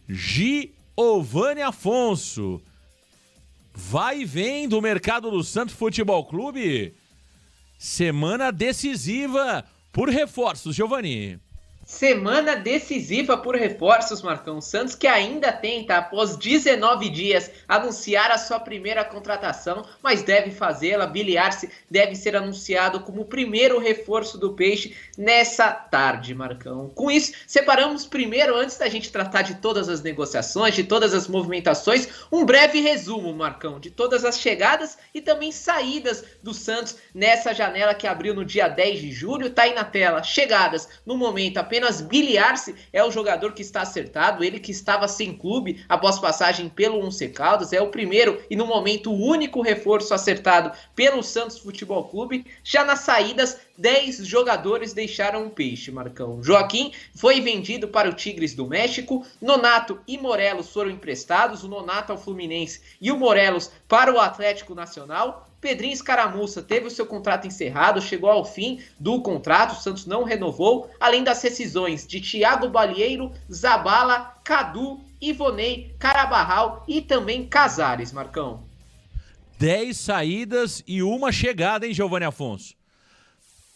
Giovani Afonso. Vai e vem do mercado do Santos Futebol Clube. Semana decisiva por reforços, Giovani. Semana decisiva por reforços, Marcão. Santos que ainda tenta, após 19 dias, anunciar a sua primeira contratação, mas deve fazê-la. Billy Arce deve ser anunciado como o primeiro reforço do Peixe nessa tarde, Marcão. Com isso, separamos primeiro, antes da gente tratar de todas as negociações, de todas as movimentações, um breve resumo, Marcão, de todas as chegadas e também saídas do Santos nessa janela que abriu no dia 10 de julho. Tá aí na tela, chegadas no momento apenas Billy Arce é o jogador que está acertado, ele que estava sem clube após passagem pelo Once Caldas, é o primeiro e no momento o único reforço acertado pelo Santos Futebol Clube. Já nas saídas, 10 jogadores deixaram o Peixe, Marcão. Joaquim foi vendido para o Tigres do México, Nonato e Morelos foram emprestados, o Nonato ao Fluminense e o Morelos para o Atlético Nacional. Pedrinho Escaramuça teve o seu contrato encerrado, chegou ao fim do contrato, o Santos não renovou, além das rescisões de Thiago Balieiro, Zabala, Cadu, Ivonei, Carabarral e também Casares, Marcão. 10 saídas e uma chegada, hein, Giovani Afonso?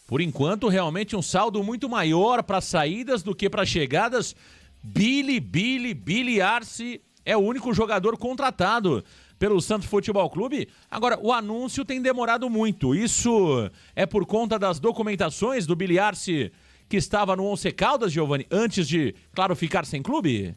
Por enquanto, realmente um saldo muito maior para saídas do que para chegadas. Billy Arce é o único jogador contratado pelo Santos Futebol Clube. Agora, o anúncio tem demorado muito. Isso é por conta das documentações do Billy Arce que estava no Once Caldas, Giovani, antes de, claro, ficar sem clube?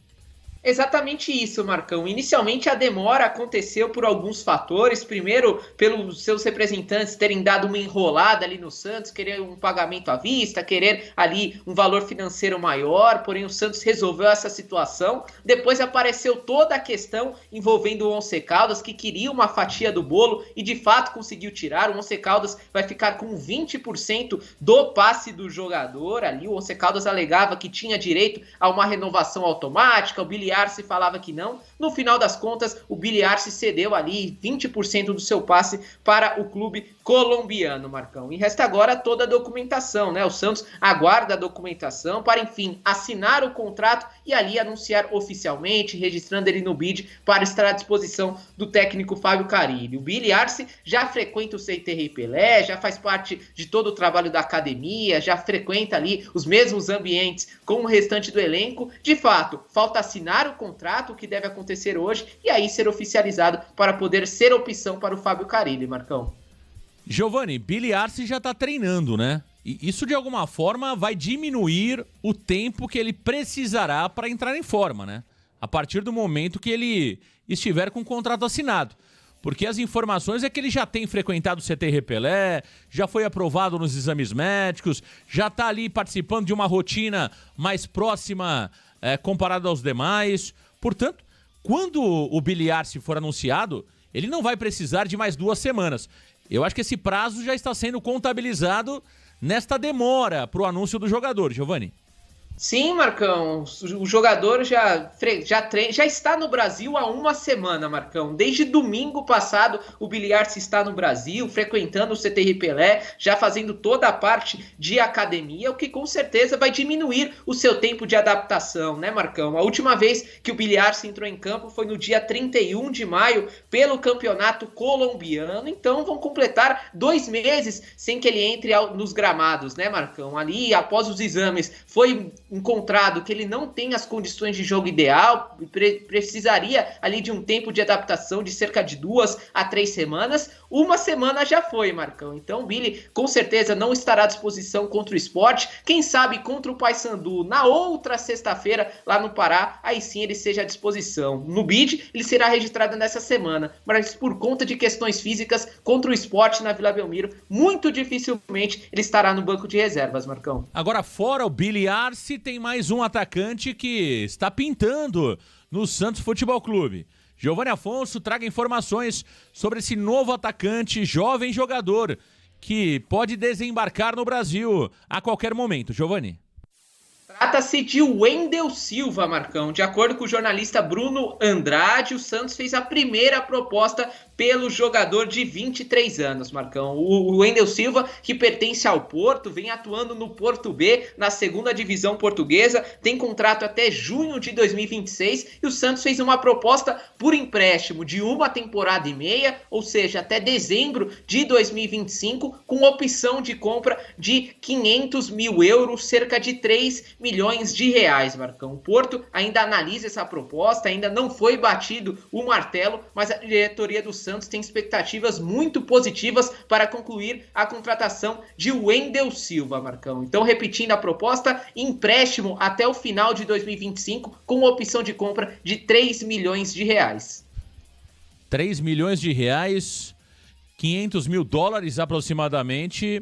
Exatamente isso, Marcão. Inicialmente a demora aconteceu por alguns fatores. Primeiro, pelos seus representantes terem dado uma enrolada ali no Santos, querer um pagamento à vista, querer ali um valor financeiro maior, porém o Santos resolveu essa situação. Depois apareceu toda a questão envolvendo o Once Caldas, que queria uma fatia do bolo e de fato conseguiu tirar. O Once Caldas vai ficar com 20% do passe do jogador ali. O Once Caldas alegava que tinha direito a uma renovação automática, o Billy Arce falava que não. No final das contas, o Billy Arce cedeu ali 20% do seu passe para o clube colombiano, Marcão. E resta agora toda a documentação, né? O Santos aguarda a documentação para, enfim, assinar o contrato e ali anunciar oficialmente, registrando ele no BID para estar à disposição do técnico Fábio Carille. O Billy Arce já frequenta o CTR Pelé, já faz parte de todo o trabalho da academia, já frequenta ali os mesmos ambientes com o restante do elenco. De fato, falta assinar o contrato, que deve acontecer hoje, e aí ser oficializado para poder ser opção para o Fábio Carille, Marcão. Giovani, Billy Arce já está treinando, né? E isso de alguma forma vai diminuir o tempo que ele precisará para entrar em forma, né? A partir do momento que ele estiver com o contrato assinado. Porque as informações é que ele já tem frequentado o CTR Pelé, já foi aprovado nos exames médicos, já está ali participando de uma rotina mais próxima comparado aos demais. Portanto, quando o Billy Arce for anunciado, ele não vai precisar de mais 2 semanas. Eu acho que esse prazo já está sendo contabilizado nesta demora para o anúncio do jogador, Giovani. Sim, Marcão, o jogador já está no Brasil há 1 semana, Marcão. Desde domingo passado, o Billy Arce está no Brasil, frequentando o CTR Pelé, já fazendo toda a parte de academia, o que com certeza vai diminuir o seu tempo de adaptação, né, Marcão? A última vez que o Billy Arce entrou em campo foi no dia 31 de maio, pelo Campeonato Colombiano. Então vão completar 2 meses sem que ele entre nos gramados, né, Marcão? Ali, após os exames, foi encontrado que ele não tem as condições de jogo ideal, precisaria ali de um tempo de adaptação de cerca de 2 a 3 semanas. 1 semana já foi, Marcão. Então o Billy com certeza não estará à disposição contra o Sport. Quem sabe contra o Paysandu na outra sexta-feira lá no Pará, aí sim ele seja à disposição. No BID ele será registrado nessa semana, mas por conta de questões físicas contra o Sport na Vila Belmiro, muito dificilmente ele estará no banco de reservas, Marcão. Agora, fora o Billy Arce, tem mais um atacante que está pintando no Santos Futebol Clube. Giovani Afonso, traga informações sobre esse novo atacante, jovem jogador, que pode desembarcar no Brasil a qualquer momento. Giovani. Trata-se de Wendel Silva, Marcão. De acordo com o jornalista Bruno Andrade, o Santos fez a primeira proposta pelo jogador de 23 anos, Marcão. O Wendel Silva, que pertence ao Porto, vem atuando no Porto B, na segunda divisão portuguesa, tem contrato até junho de 2026 e o Santos fez uma proposta por empréstimo de uma temporada e meia, ou seja, até dezembro de 2025, com opção de compra de 500 mil euros, cerca de 3 milhões de reais, Marcão. O Porto ainda analisa essa proposta, ainda não foi batido o martelo, mas a diretoria do Santos tem expectativas muito positivas para concluir a contratação de Wendel Silva, Marcão. Então, repetindo a proposta, empréstimo até o final de 2025 com opção de compra de 3 milhões de reais. 3 milhões de reais, 500 mil dólares aproximadamente.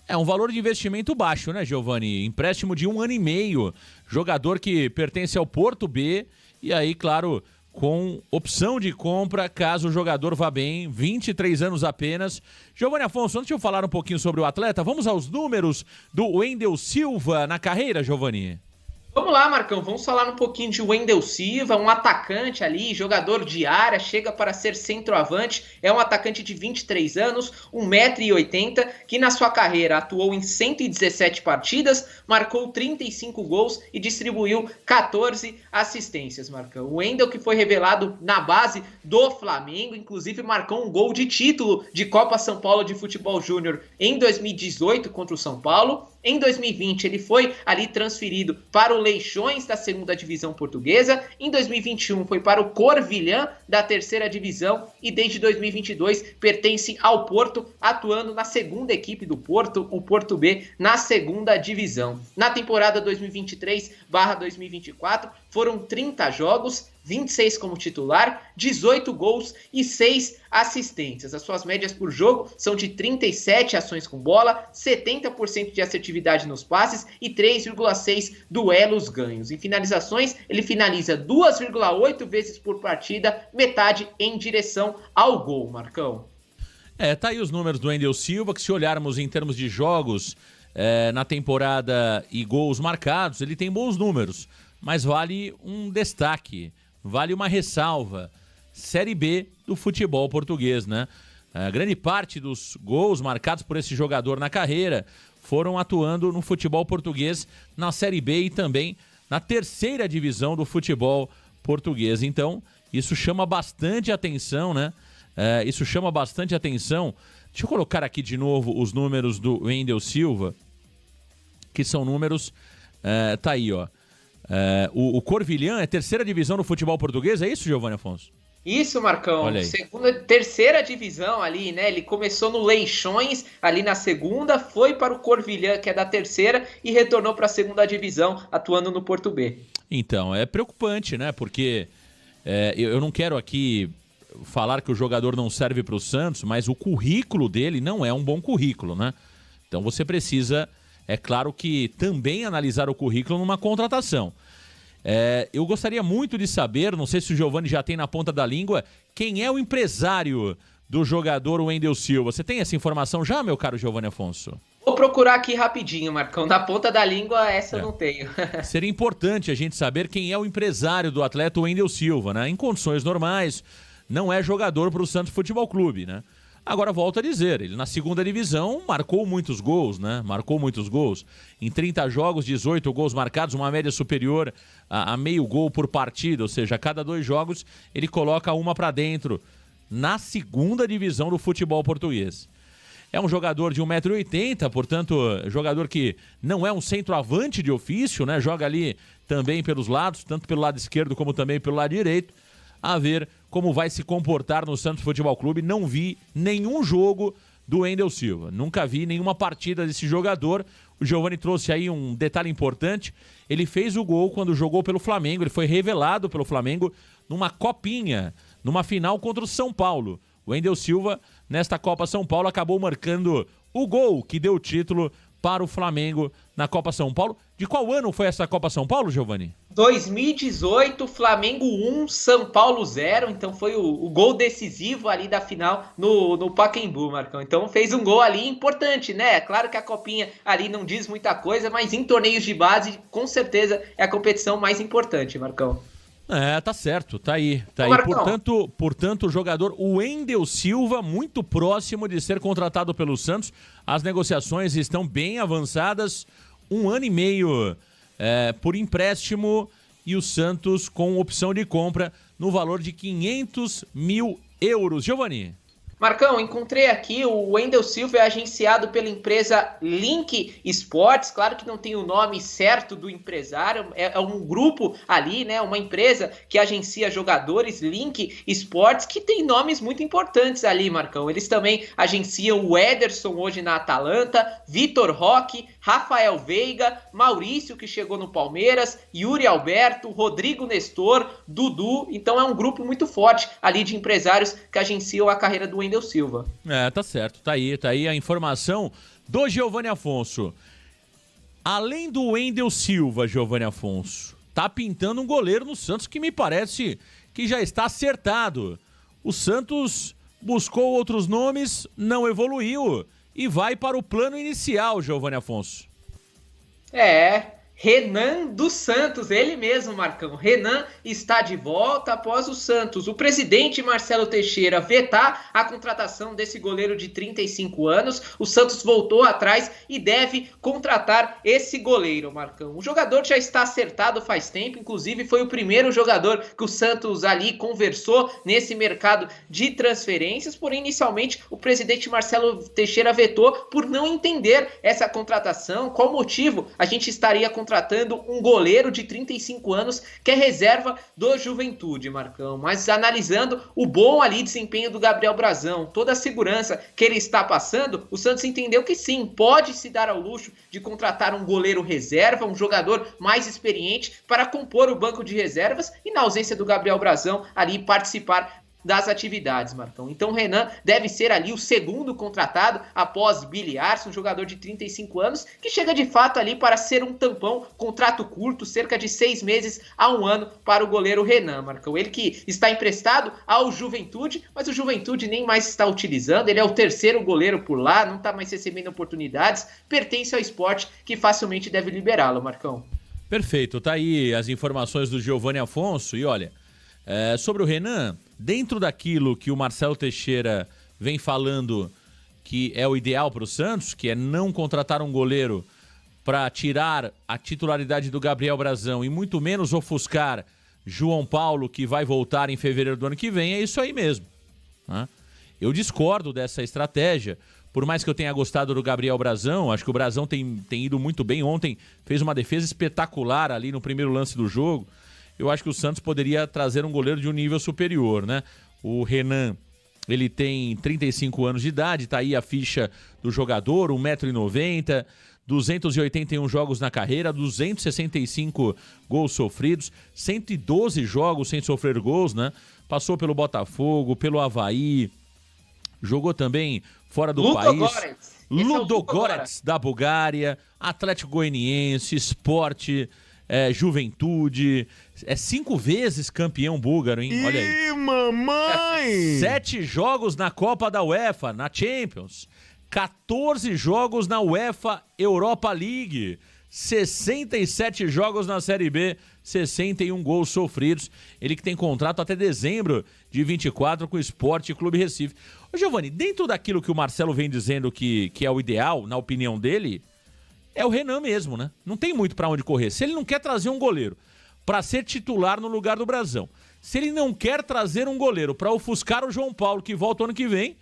É um valor de investimento baixo, né, Giovani? Empréstimo de 1 ano e meio. Jogador que pertence ao Porto B. E aí, claro, com opção de compra caso o jogador vá bem. 23 anos apenas. Giovani Afonso, antes de eu falar um pouquinho sobre o atleta, vamos aos números do Wendel Silva na carreira, Giovani? Vamos lá, Marcão, vamos falar um pouquinho de Wendel Silva, um atacante ali, jogador de área, chega para ser centroavante, é um atacante de 23 anos, 1,80 m, que na sua carreira atuou em 117 partidas, marcou 35 gols e distribuiu 14 assistências, Marcão. O Wendel, que foi revelado na base do Flamengo, inclusive marcou um gol de título de Copa São Paulo de Futebol Júnior em 2018 contra o São Paulo. Em 2020, ele foi ali transferido para o Leixões da segunda divisão portuguesa. Em 2021, foi para o Corvilhã da terceira divisão. E desde 2022, pertence ao Porto, atuando na segunda equipe do Porto, o Porto B, na segunda divisão. Na temporada 2023/2024, foram 30 jogos, 26 como titular, 18 gols e 6 assistências. As suas médias por jogo são de 37 ações com bola, 70% de assertividade nos passes e 3,6 duelos ganhos. Em finalizações, ele finaliza 2,8 vezes por partida, metade em direção ao gol, Marcão. Tá aí os números do Wendel Silva, que se olharmos em termos de jogos na temporada e gols marcados, ele tem bons números, mas vale um destaque. Vale uma ressalva. Série B do futebol português, né? A grande parte dos gols marcados por esse jogador na carreira foram atuando no futebol português na Série B e também na terceira divisão do futebol português. Então, isso chama bastante atenção, né? Isso chama bastante atenção. Deixa eu colocar aqui de novo os números do Wendel Silva, que são números... tá aí, ó. O Corvilhã é terceira divisão do futebol português, é isso, Giovani Afonso? Isso, Marcão. Terceira divisão ali, né? Ele começou no Leixões, ali na segunda, foi para o Corvilhã, que é da terceira, e retornou para a segunda divisão, atuando no Porto B. Então, é preocupante, né? Porque eu não quero aqui falar que o jogador não serve para o Santos, mas o currículo dele não é um bom currículo, né? Então você precisa... É claro que também analisar o currículo numa contratação. Eu gostaria muito de saber, não sei se o Giovani já tem na ponta da língua, quem é o empresário do jogador Wendel Silva. Você tem essa informação já, meu caro Giovani Afonso? Vou procurar aqui rapidinho, Marcão. Na ponta da língua, essa eu não tenho. Seria importante a gente saber quem é o empresário do atleta Wendel Silva, né? Em condições normais, não é jogador para o Santos Futebol Clube, né? Agora, volto a dizer, ele na segunda divisão marcou muitos gols, né? Marcou muitos gols. Em 30 jogos, 18 gols marcados, uma média superior a meio gol por partida. Ou seja, a cada 2 jogos, ele coloca uma para dentro na segunda divisão do futebol português. É um jogador de 1,80 m, portanto, jogador que não é um centroavante de ofício, né? Joga ali também pelos lados, tanto pelo lado esquerdo como também pelo lado direito. A ver como vai se comportar no Santos Futebol Clube. Não vi nenhum jogo do Wendel Silva. Nunca vi nenhuma partida desse jogador. O Giovani trouxe aí um detalhe importante. Ele fez o gol quando jogou pelo Flamengo. Ele foi revelado pelo Flamengo numa copinha, numa final contra o São Paulo. O Wendel Silva, nesta Copa São Paulo, acabou marcando o gol que deu o título para o Flamengo na Copa São Paulo. De qual ano foi essa Copa São Paulo, Giovani? 2018, Flamengo 1, São Paulo 0. Então foi o gol decisivo ali da final no Pacaembu, Marcão. Então fez um gol ali importante, né? Claro que a copinha ali não diz muita coisa, mas em torneios de base, com certeza é a competição mais importante, Marcão. Tá certo, tá aí. Portanto, o jogador Wendel Silva, muito próximo de ser contratado pelo Santos. As negociações estão bem avançadas, 1 ano e meio por empréstimo e o Santos com opção de compra no valor de 500 mil euros. Giovani. Marcão, encontrei aqui, o Wendel Silva é agenciado pela empresa Link Sports, claro que não tem o nome certo do empresário, é um grupo ali, né, uma empresa que agencia jogadores, Link Sports, que tem nomes muito importantes ali, Marcão. Eles também agenciam o Ederson hoje na Atalanta, Vitor Roque, Rafael Veiga, Maurício, que chegou no Palmeiras, Yuri Alberto, Rodrigo Nestor, Dudu. Então é um grupo muito forte ali de empresários que agenciam a carreira do Wendel Silva. Tá certo. Tá aí a informação do Giovani Afonso. Além do Wendel Silva, Giovani Afonso, tá pintando um goleiro no Santos que me parece que já está acertado. O Santos buscou outros nomes, não evoluiu e vai para o plano inicial, Giovani Afonso. Renan dos Santos, ele mesmo, Marcão. Renan está de volta após o Santos. O presidente Marcelo Teixeira vetar a contratação desse goleiro de 35 anos. O Santos voltou atrás e deve contratar esse goleiro, Marcão. O jogador já está acertado faz tempo, inclusive foi o primeiro jogador que o Santos ali conversou nesse mercado de transferências, porém inicialmente o presidente Marcelo Teixeira vetou por não entender essa contratação, qual motivo a gente estaria contratando um goleiro de 35 anos que é reserva do Juventude, Marcão. Mas analisando o bom ali desempenho do Gabriel Brazão, toda a segurança que ele está passando, o Santos entendeu que sim, pode se dar ao luxo de contratar um goleiro reserva, um jogador mais experiente para compor o banco de reservas e na ausência do Gabriel Brazão ali participar das atividades, Marcão. Então o Renan deve ser ali o segundo contratado após Billy Arce, um jogador de 35 anos, que chega de fato ali para ser um tampão, contrato curto, cerca de 6 meses a 1 ano para o goleiro Renan, Marcão. Ele que está emprestado ao Juventude, mas o Juventude nem mais está utilizando, ele é o terceiro goleiro por lá, não está mais recebendo oportunidades, pertence ao Sport, que facilmente deve liberá-lo, Marcão. Perfeito, tá aí as informações do Giovani Afonso, e olha, sobre o Renan, dentro daquilo que o Marcelo Teixeira vem falando que é o ideal para o Santos, que é não contratar um goleiro para tirar a titularidade do Gabriel Brazão e muito menos ofuscar João Paulo, que vai voltar em fevereiro do ano que vem, é isso aí mesmo, né? Eu discordo dessa estratégia, por mais que eu tenha gostado do Gabriel Brazão, acho que o Brazão tem ido muito bem. Ontem fez uma defesa espetacular ali no primeiro lance do jogo. Eu acho que o Santos poderia trazer um goleiro de um nível superior, né? O Renan, ele tem 35 anos de idade, tá aí a ficha do jogador, 1,90 m, 281 jogos na carreira, 265 gols sofridos, 112 jogos sem sofrer gols, né? Passou pelo Botafogo, pelo Avaí, jogou também fora do país. Ludogorets da Bulgária, Atlético Goianiense, Sport, Juventude, 5 vezes campeão búlgaro, hein? Olha aí. Mamãe! 7 jogos na Copa da UEFA, na Champions, 14 jogos na UEFA Europa League, 67 jogos na Série B, 61 gols sofridos. Ele que tem contrato até dezembro de 24 com o Sport Clube Recife. Ô Giovani, dentro daquilo que o Marcelo vem dizendo que é o ideal, na opinião dele, é o Renan mesmo, né? Não tem muito pra onde correr. Se ele não quer trazer um goleiro pra ser titular no lugar do Brazão, se ele não quer trazer um goleiro pra ofuscar o João Paulo, que volta ano que vem,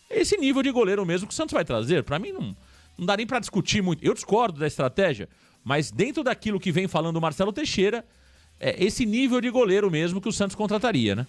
é esse nível de goleiro mesmo que o Santos vai trazer. Pra mim, não dá nem pra discutir muito. Eu discordo da estratégia, mas dentro daquilo que vem falando o Marcelo Teixeira, é esse nível de goleiro mesmo que o Santos contrataria, né?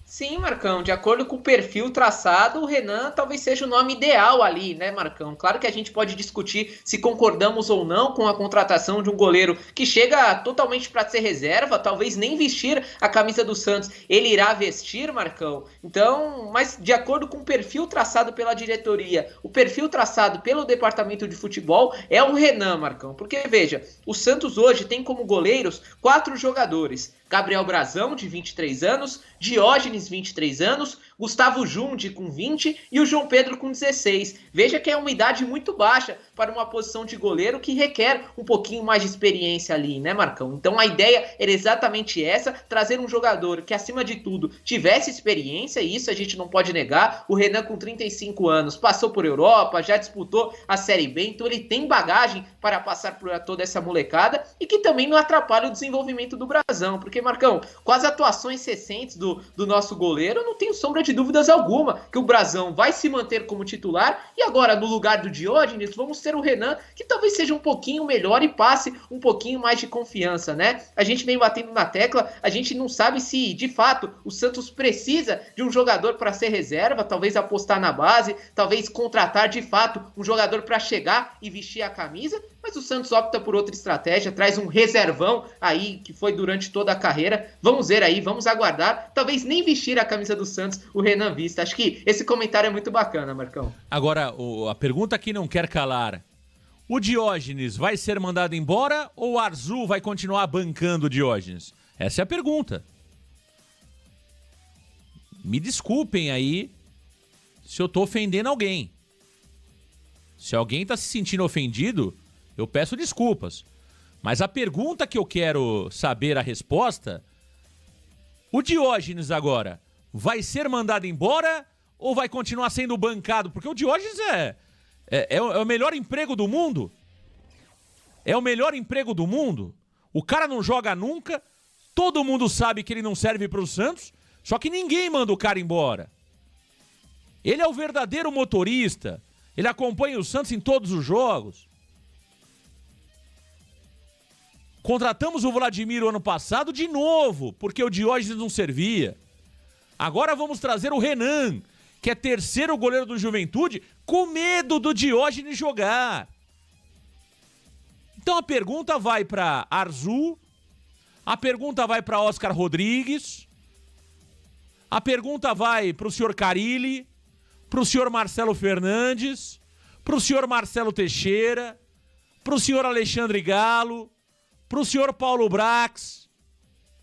Sim, Marcão, de acordo com o perfil traçado, o Renan talvez seja o nome ideal ali, né, Marcão? Claro que a gente pode discutir se concordamos ou não com a contratação de um goleiro que chega totalmente para ser reserva, talvez nem vestir a camisa do Santos, ele irá vestir, Marcão. Então, mas de acordo com o perfil traçado pela diretoria, o perfil traçado pelo departamento de futebol é o Renan, Marcão. Porque, veja, o Santos hoje tem como goleiros 4 jogadores. Gabriel Brazão, de 23 anos, Diógenes, 23 anos, Gustavo Jundi, com 20 e o João Pedro, com 16. Veja que é uma idade muito baixa para uma posição de goleiro que requer um pouquinho mais de experiência ali, né, Marcão? Então a ideia era exatamente essa, trazer um jogador que, acima de tudo, tivesse experiência, e isso a gente não pode negar. O Renan, com 35 anos, passou por Europa, já disputou a Série B, então ele tem bagagem para passar por toda essa molecada e que também não atrapalha o desenvolvimento do Brazão, porque, Marcão, com as atuações recentes do nosso goleiro, eu não tenho sombra de dúvidas alguma que o Brazão vai se manter como titular, e agora, no lugar do Diógenes, vamos ter o Renan, que talvez seja um pouquinho melhor e passe um pouquinho mais de confiança, né? A gente vem batendo na tecla, a gente não sabe se, de fato, o Santos precisa de um jogador para ser reserva, talvez apostar na base, talvez contratar, de fato, um jogador para chegar e vestir a camisa, mas o Santos opta por outra estratégia, traz um reservão aí, que foi durante toda a carreira. Vamos ver aí, vamos aguardar. Talvez nem vestir a camisa do Santos o Renan vista. Acho que esse comentário é muito bacana, Marcão. Agora, a pergunta que não quer calar. O Diógenes vai ser mandado embora ou o Arzu vai continuar bancando o Diógenes? Essa é a pergunta. Me desculpem aí se eu tô ofendendo alguém. Se alguém tá se sentindo ofendido, eu peço desculpas. Mas a pergunta que eu quero saber a resposta... O Diógenes agora vai ser mandado embora ou vai continuar sendo bancado? Porque o Diógenes é o melhor emprego do mundo. É o melhor emprego do mundo. O cara não joga nunca. Todo mundo sabe que ele não serve para o Santos. Só que ninguém manda o cara embora. Ele é o verdadeiro motorista. Ele acompanha o Santos em todos os jogos. Contratamos o Vladimir o ano passado de novo, porque o Diógenes não servia. Agora vamos trazer o Renan, que é terceiro goleiro do Juventude, com medo do Diógenes jogar. Então a pergunta vai para Arzu, a pergunta vai para Oscar Rodrigues, a pergunta vai para o senhor Carille, para o senhor Marcelo Fernandes, para o senhor Marcelo Teixeira, para o senhor Alexandre Galo, para o senhor Paulo Brax.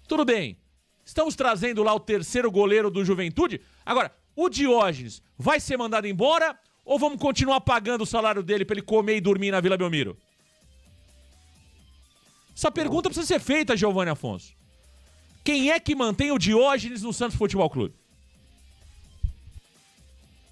Tudo bem, estamos trazendo lá o terceiro goleiro do Juventude. Agora, o Diógenes vai ser mandado embora ou vamos continuar pagando o salário dele para ele comer e dormir na Vila Belmiro? Essa pergunta precisa ser feita, Giovanni Afonso. Quem é que mantém o Diógenes no Santos Futebol Clube?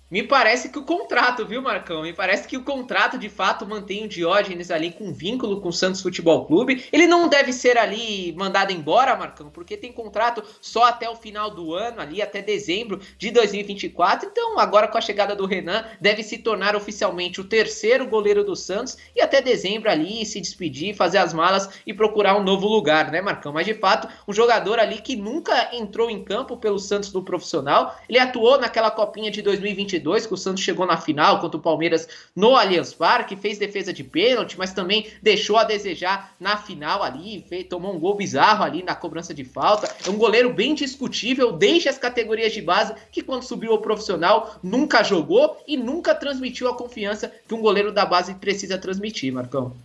Me parece que o contrato, viu, Marcão? Me parece que o contrato, de fato, mantém o Diógenes ali com vínculo com o Santos Futebol Clube. Ele não deve ser ali mandado embora, Marcão, porque tem contrato só até o final do ano, ali até dezembro de 2024. Então, agora com a chegada do Renan, deve se tornar oficialmente o terceiro goleiro do Santos e até dezembro ali se despedir, fazer as malas e procurar um novo lugar, né, Marcão? Mas, de fato, um jogador ali que nunca entrou em campo pelo Santos do profissional. Ele atuou naquela copinha de 2022, que o Santos chegou na final contra o Palmeiras no Allianz Parque, fez defesa de pênalti, mas também deixou a desejar na final ali, tomou um gol bizarro ali na cobrança de falta. É um goleiro bem discutível desde as categorias de base, que quando subiu ao profissional nunca jogou e nunca transmitiu a confiança que um goleiro da base precisa transmitir, Marcão.